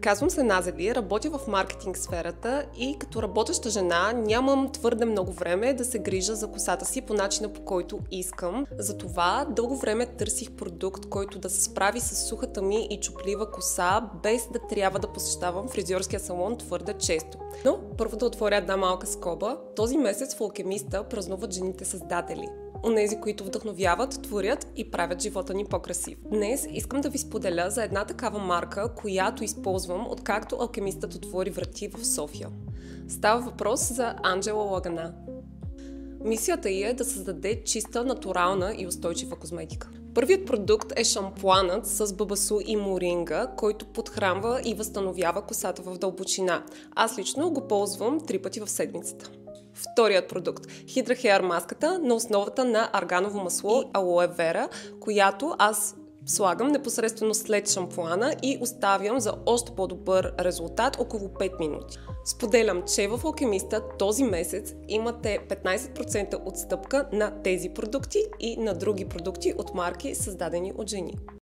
Казвам се Назели, работя в маркетинг сферата и като работеща жена нямам твърде много време да се грижа за косата си по начина, по който искам. Затова дълго време търсих продукт, който да се справи с сухата ми и чуплива коса, без да трябва да посещавам фризьорския салон твърде често. Но първо да отворя една малка скоба. Този месец в Алкемиста празнуват жените създатели. Онези, които вдъхновяват, творят и правят живота ни по-красив. Днес искам да ви споделя за една такава марка, която използвам, откакто Алкемистът отвори врати в София. Става въпрос за Анджела Лагана. Мисията ѝ е да създаде чиста, натурална и устойчива козметика. Първият продукт е шампуанът с бабасу и моринга, който подхранва и възстановява косата в дълбочина. Аз лично го ползвам 3 пъти в седмицата. Вторият продукт – Hydra Hair маската на основата на арганово масло и алоe вера, която аз слагам непосредствено след шампуана и оставям за още по-добър резултат около 5 минути. Споделям, че в Алкемиста този месец имате 15% отстъпка на тези продукти и на други продукти от марки, създадени от жени.